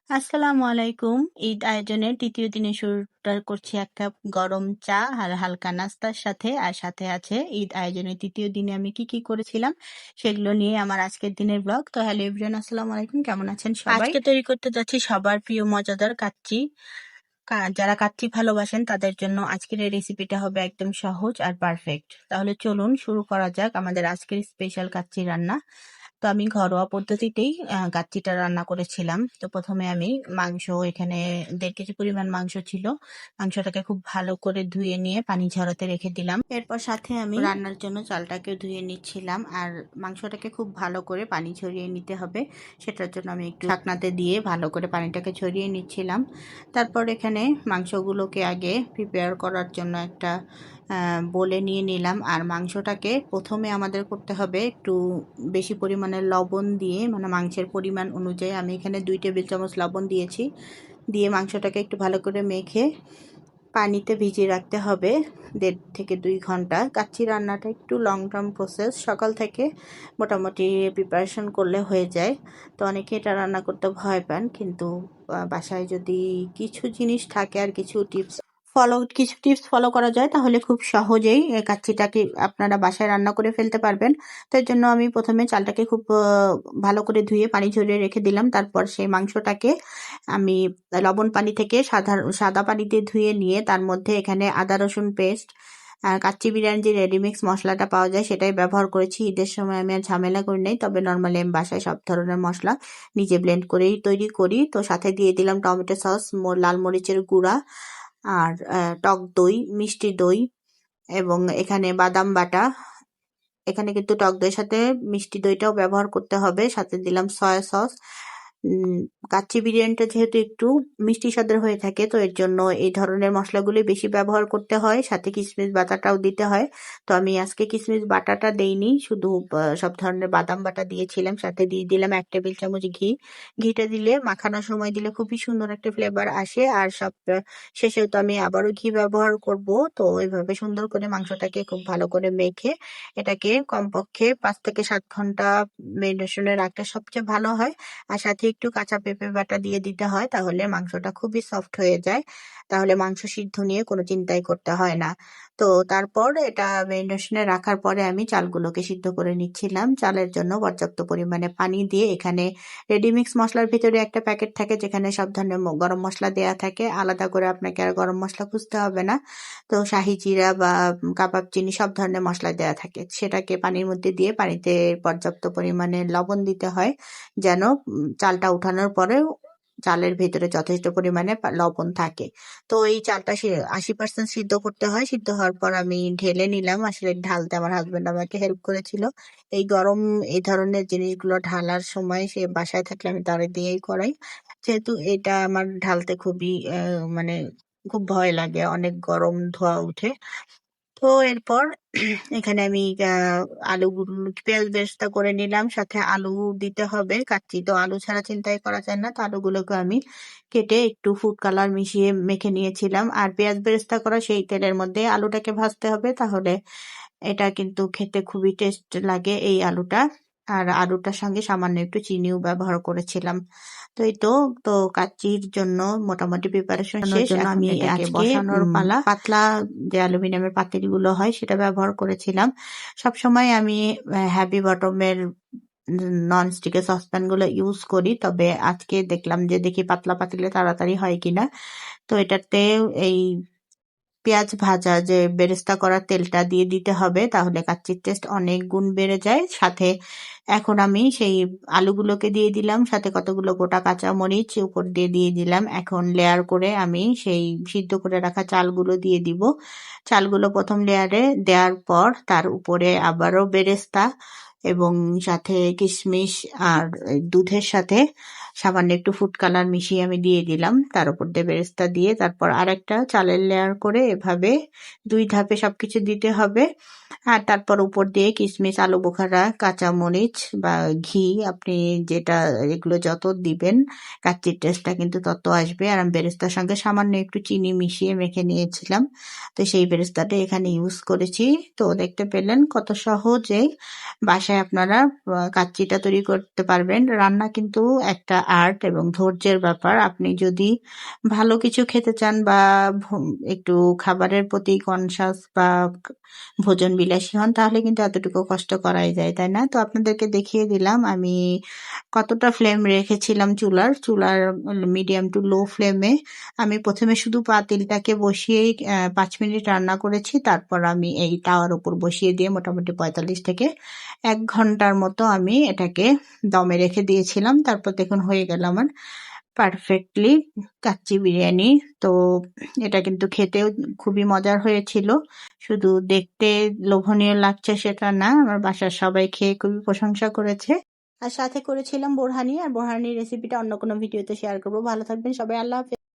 আসসালামু আলাইকুম। ঈদ আয়োজনের ৩য় দিনে শুরুটা করছি ১ কাপ গরম চা আর হালকা নাস্তার সাথে। আর সাথে আছে ঈদ আয়োজনের ৩য় দিনে আমি কি করেছিলাম সেগুলো নিয়ে আমার আজকের দিনের ব্লগ। তো হ্যালো এভরিওয়ান, আসসালামু আলাইকুম। কেমন আছেন সবাই? আজকে তৈরি করতে যাচ্ছি সবার প্রিয় মজাদার কাচ্চি। যারা কাচ্চি ভালোবাসেন তাদের জন্য আজকের এই রেসিপিটা হবে একদম সহজ আর পারফেক্ট। তাহলে চলুন শুরু করা যাক আমাদের আজকের স্পেশাল কাচ্চি রান্না। তো আমি ঘরোয়া পদ্ধতিতেই কাচ্চিটা রান্না করেছিলাম। তো প্রথমে আমি মাংস, এখানে ১.৫ কেজি পরিমাণ মাংস ছিল। মাংসটাকে খুব ভালো করে ধুয়ে নিয়ে পানি ঝরাতে রেখে দিলাম। এরপর সাথে আমি রান্নার জন্য চালটাকে ধুয়ে নিচ্ছিলাম। আর মাংসটাকে খুব ভালো করে পানি ঝরিয়ে নিতে হবে। সেটার জন্য আমি একটু ঢাকনাতে দিয়ে ভালো করে পানিটাকে ঝরিয়ে নিচ্ছিলাম। তারপর এখানে মাংসগুলোকে আগে প্রিপেয়ার করার জন্য একটা বলে নিয়ে নিলাম। আর মাংসটাকে প্রথমে আমাদের করতে হবে একটু বেশি পরিমাণে লবণ দিয়ে, মানে মাংসের পরিমাণ অনুযায়ী আমি এখানে 2 টেবিল চামচ লবণ দিয়েছি। দিয়ে মাংসটাকে একটু ভালো করে মেখে পানিতে ভিজিয়ে রাখতে হবে 1.5 থেকে 2 ঘন্টা। কাচ্চি রান্নাটা একটু লং টার্ম প্রসেস, সকাল থেকে মোটামুটি প্রিপারেশন করলে হয়ে যায়। তো অনেকে এটা রান্না করতে ভয় পান, কিন্তু বাসায় যদি কিছু জিনিস থাকে আর কিছু টিপস ফলো করা যায় তাহলে খুব সহজেই কাচ্চিটাকে আপনারা বাসায় রান্না করে ফেলতে পারবেন। তো এর জন্য আমি প্রথমে চালটাকে খুব ভালো করে ধুয়ে পানি ঝরিয়ে রেখে দিলাম। তারপর সেই মাংসটাকে আমি লবণ পানি থেকে সাদা পানিতে ধুয়ে নিয়ে তার মধ্যে এখানে আদা রসুন পেস্ট আর কাচ্চি বিরিয়ানির যে রেডিমিক্স মশলাটা পাওয়া যায় সেটাই ব্যবহার করেছি। ঈদের সময় আমি আর ঝামেলা করি নাই, তবে নর্মালি আমি বাসায় সব ধরনের মশলা নিজে ব্লেন্ড করেই তৈরি করি। তো সাথে দিয়ে দিলাম টমেটো সস, লাল মরিচের গুঁড়া আর টক দই, মিষ্টি দই এবং এখানে বাদাম বাটা। এখানে কিন্তু টক দইয়ের সাথে মিষ্টি দইটাও ব্যবহার করতে হবে। সাথে দিলাম সয়া সস। কাচ্চি বিরিয়ানিটা যেহেতু একটু মিষ্টি স্বাদের হয়ে থাকে, তো এর জন্য এই ধরনের মশলাগুলি বেশি ব্যবহার করতে হয়। সাথে কিশমিশ বাটাটাও দিতে হয়। তো আমি আজকে কিশমিশ বাটাটা দেইনি, শুধু সব ধরনের বাদাম বাটা দিয়েছিলাম। সাথে দিয়ে দিলাম 1 টেবিল চামচ ঘি। ঘিটা দিলে মাখানোর সময় দিলে খুবই সুন্দর একটা ফ্লেভার আসে। আর সব শেষেও তো আমি আবারও ঘি ব্যবহার করব। তো এইভাবে সুন্দর করে মাংসটাকে খুব ভালো করে মেখে এটাকে কমপক্ষে 5 থেকে 7 ঘন্টা মেরিনেশনে রাখলে সবচেয়ে ভালো হয়। আর সাথে একটু কাঁচা পেঁপে বাটা দিয়ে দিতে হয়, তাহলে মাংসটা খুবই সফট হয়ে যায়। তাহলে মাংস সিদ্ধ নিয়ে কোনো চিন্তাই করতে হয় না। তো তারপর এটা মেরিনেশনে রাখার পরে আমি চালগুলোকে সিদ্ধ করে নিচ্ছিলাম। চালের জন্য পর্যাপ্ত পরিমাণে পানি দিয়ে, এখানে রেডিমিক্স মশলার ভিতরে একটা প্যাকেট থাকে যেখানে সব ধরনের গরম মশলা দেয়া থাকে। আলাদা করে আপনাকে আর গরম মশলা খুঁজতে হবে না। তো শাহি জিরা বা কাবাব চিনি সব ধরনের মশলা দেয়া থাকে। সেটাকে পানির মধ্যে দিয়ে পানিতে পর্যাপ্ত পরিমাণে লবণ দিতে হয়, যেন চালটা উঠানোর পরেও চালের ভেতরে যথেষ্ট পরিমাণে লবণ থাকে। তো এই চালটা 80% সিদ্ধ করতে হয়। সিদ্ধ হওয়ার পর আমি ঢেলে নিলাম। আসলে ঢালতে আমার হাজবেন্ড আমাকে হেল্প করেছিল। এই ধরনের জিনিসগুলো ঢালার সময় সে বাসায় থাকলে আমি তারে দিয়েই করাই। যেহেতু এটা আমার ঢালতে খুবই মানে খুব ভয় লাগে, অনেক গরম ধোঁয়া উঠে। তো এরপর এখানে আমি আলুগুলো পেঁয়াজ বেরেস্তা করে নিলাম। সাথে আলু দিতে হবে। কাচ্চি তো আলু ছাড়া চিন্তাই করা যায় না। তো আলুগুলোকে আমি কেটে একটু ফুড কালার মিশিয়ে মেখে নিয়েছিলাম। আর পেঁয়াজ বেরেস্তা করা সেই তেলের মধ্যে আলুটাকে ভাজতে হবে, তাহলে এটা কিন্তু খেতে খুবই টেস্ট লাগে এই আলুটা। আর আলুটার সঙ্গে সামান্য একটু চিনিও ব্যবহার করেছিলাম। তো এই তো তো কাচ্চির জন্য মোটামুটি প্রিপারেশন শেষ। জন্য এখন আমি এটাকে আজকে বসানোর পালা। পাতলা যে অ্যালুমিনিয়ামের পাতিলগুলো হয় সেটা ব্যবহার করেছিলাম। সবসময় আমি হ্যাভি বটমের নন স্টিকের সসপ্যানগুলো ইউজ করি, তবে আজকে দেখলাম যে দেখি পাতলা পাতিলে তাড়াতাড়ি হয় কিনা। তো এটাতে এই পেঁয়াজ ভাজা যে বেরেস্তা করা তেলটা দিয়ে দিতে হবে, তাহলে কাচ্চির টেস্ট অনেক গুণ বেড়ে যায়। সাথে এখন আমি সেই আলুগুলোকে দিয়ে দিলাম, সাথে কতগুলো গোটা কাঁচা মরিচ উপর দিয়ে দিয়ে দিলাম। এখন লেয়ার করে আমি সেই সিদ্ধ করে রাখা চালগুলো দিয়ে দিব। চালগুলো প্রথম লেয়ারে দেওয়ার পর তার উপরে আবারও বেরেস্তা এবং সাথে কিশমিশ আর দুধের সাথে সামান্য একটু ফুড কালার মিশিয়ে আমি দিয়ে দিলাম। তার উপর দিয়ে বেরেস্তা দিয়ে তারপর আরেকটা চালের লেয়ার করে এভাবে 2 ধাপে সবকিছু দিতে হবে। আর তারপর উপর দিয়ে কিশমিশ, আলু বোখারা, কাঁচামরিচ বা ঘি, আপনি যেটা এগুলো যত দিবেন কাচ্চির টেস্টটা কিন্তু তত আসবে। আর আমি বেরেস্তার সঙ্গে সামান্য একটু চিনি মিশিয়ে মেখে নিয়েছিলাম। তো সেই বেরেস্তাটা এখানে ইউজ করেছি। তো দেখতে পেলেন কত সহজে বাসায় আপনারা কাচ্চিটা তৈরি করতে পারবেন। রান্না কিন্তু একটা আর্ট এবং ধৈর্যের ব্যাপার। আপনি যদি ভালো কিছু খেতে চান বা একটু খাবারের প্রতি কনসাস বা ভোজন বিলাসী হন তাহলে কিন্তু এতটুকু কষ্ট করাই যায়, তাই না? তো আপনাদেরকে দেখিয়ে দিলাম আমি কতটা ফ্লেম রেখেছিলাম চুলার মিডিয়াম টু লো ফ্লেমে। আমি প্রথমে শুধু পাতিলটাকে বসিয়েই ৫ মিনিট রান্না করেছি। তারপর আমি এই তাওয়ার উপর বসিয়ে দিয়ে মোটামুটি ৪৫ থেকে ১ ঘন্টার মতো আমি এটাকে দমে রেখে দিয়েছিলাম। তারপর দেখুন হয়ে গেল আমার পারফেক্টলি কাচ্চি বিরিয়ানি। তো এটা কিন্তু খেতেও খুবই মজার হয়েছিল। শুধু দেখতে লোভনীয় লাগছে সেটা না, আমার বাসার সবাই খেয়ে খুবই প্রশংসা করেছে। আর সাথে করেছিলাম বোরহানি, আর বোরহানির রেসিপিটা অন্য কোনো ভিডিওতে শেয়ার করব। ভালো থাকবেন সবাই, আল্লাহ হাফেজ।